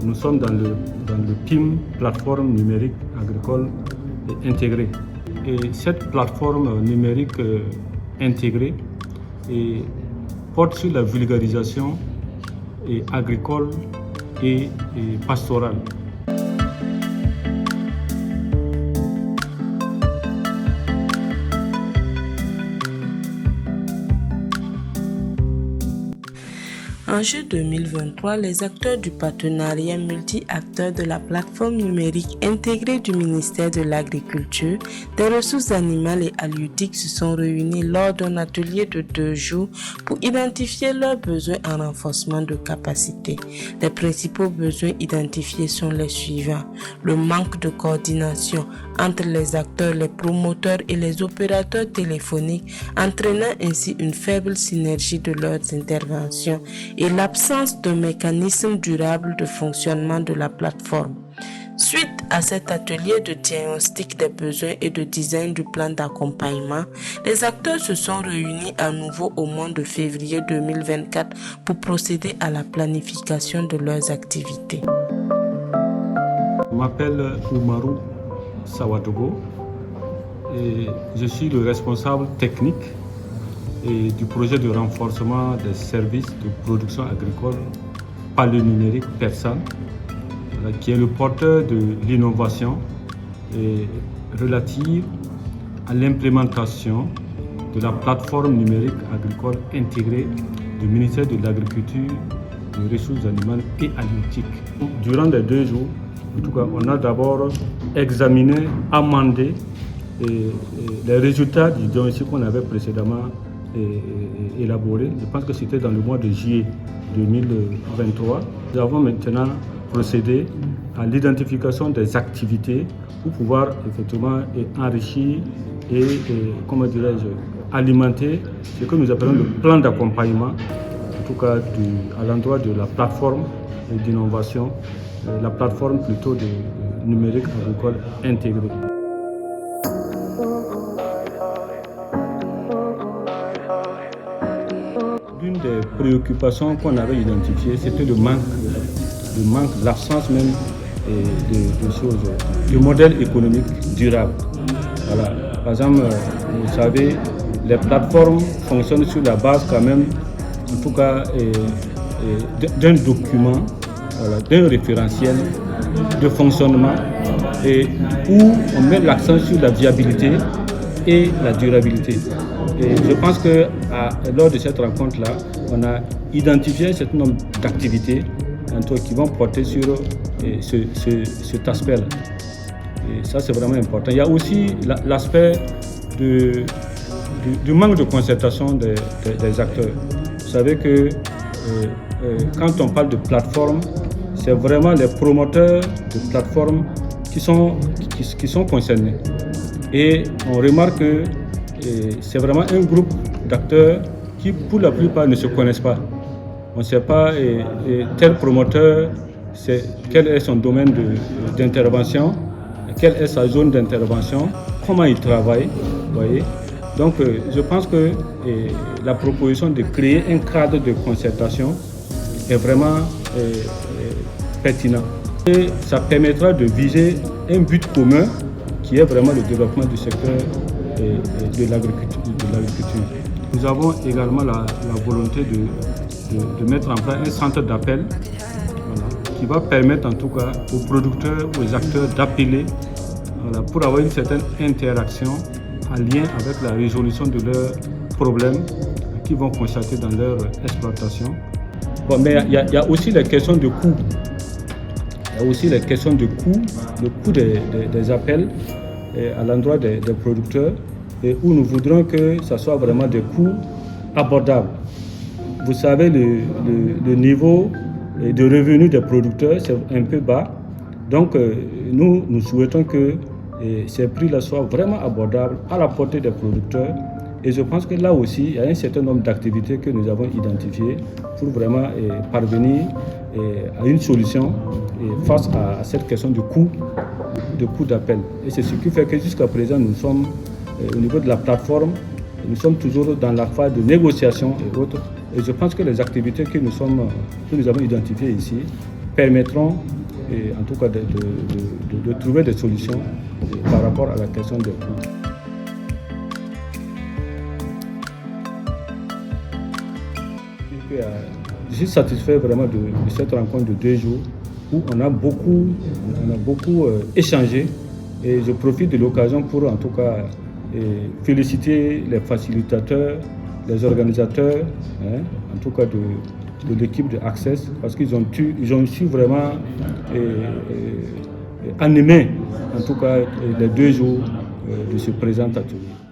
nous sommes dans le PIM, plateforme numérique agricole intégrée. Et cette plateforme numérique intégrée porte sur la vulgarisation agricole et pastorale. En juin 2023, les acteurs du partenariat multi-acteurs de la plateforme numérique intégrée du ministère de l'Agriculture, des Ressources animales et halieutiques se sont réunis lors d'un atelier de 2 jours pour identifier leurs besoins en renforcement de capacité. Les principaux besoins identifiés sont les suivants: le manque de coordination entre les acteurs, les promoteurs et les opérateurs téléphoniques, entraînant ainsi une faible synergie de leurs interventions, et l'absence de mécanisme durable de fonctionnement de la plateforme. Suite à cet atelier de diagnostic des besoins et de design du plan d'accompagnement, les acteurs se sont réunis à nouveau au mois de février 2024 pour procéder à la planification de leurs activités. Je m'appelle Oumarou Sawadogo et je suis le responsable technique et du projet de renforcement des services de production agricole par le numérique PERSAN, qui est le porteur de l'innovation relative à l'implémentation de la plateforme numérique agricole intégrée du ministère de l'Agriculture, des Ressources animales et halieutiques. Durant les 2 jours, en tout cas, on a d'abord examiné, amendé les résultats du diagnostic qu'on avait précédemment élaboré. Je pense que c'était dans le mois de juillet 2023. Nous avons maintenant procédé à l'identification des activités pour pouvoir effectivement enrichir et comment dirais-je, alimenter ce que nous appelons le plan d'accompagnement, en tout cas à l'endroit de la plateforme d'innovation, la plateforme plutôt de numérique agricole intégrée. L'une des préoccupations qu'on avait identifiées, c'était le manque, l'absence même de choses, de modèle économique durable. Voilà. Par exemple, vous savez, les plateformes fonctionnent sur la base quand même, en tout cas, d'un document, voilà, d'un référentiel de fonctionnement où on met l'accent sur la viabilité et la durabilité. Et je pense que lors de cette rencontre-là, on a identifié un certain nombre d'activités qui vont porter sur cet aspect-là. Et ça, c'est vraiment important. Il y a aussi l'aspect du manque de concertation des acteurs. Vous savez que quand on parle de plateforme, c'est vraiment les promoteurs de plateformes qui sont concernés. Et on remarque que c'est vraiment un groupe d'acteurs qui, pour la plupart, ne se connaissent pas. On ne sait pas tel promoteur, quel est son domaine d'intervention, quelle est sa zone d'intervention, comment il travaille. Voyez. Donc, je pense que la proposition de créer un cadre de concertation est vraiment pertinent. Et ça permettra de viser un but commun qui est vraiment le développement du secteur de l'agriculture. Nous avons également la volonté de mettre en place un centre d'appel, voilà, qui va permettre en tout cas aux producteurs, aux acteurs d'appeler, voilà, pour avoir une certaine interaction en lien avec la résolution de leurs problèmes qu'ils vont constater dans leur exploitation. Bon, mais il y a aussi les questions de coût. Il y a aussi les questions de coût, le coût des appels à l'endroit des producteurs, et où nous voudrons que ce soit vraiment des coûts abordables. Vous savez, le niveau de revenus des producteurs, c'est un peu bas. Donc, nous souhaitons que ces prix-là soient vraiment abordables à la portée des producteurs. Et je pense que là aussi, il y a un certain nombre d'activités que nous avons identifiées pour vraiment parvenir à une solution face à cette question de coût d'appel. Et c'est ce qui fait que jusqu'à présent, nous sommes au niveau de la plateforme, nous sommes toujours dans la phase de négociation et autres. Et je pense que les activités que nous avons identifiées ici permettront et en tout cas de trouver des solutions par rapport à la question des coûts. Je suis satisfait vraiment de cette rencontre de 2 jours où on a beaucoup échangé, et je profite de l'occasion pour en tout cas féliciter les facilitateurs, les organisateurs, en tout cas de l'équipe de Access, parce qu'ils ont su vraiment animer en tout cas les 2 jours de ce présent atelier.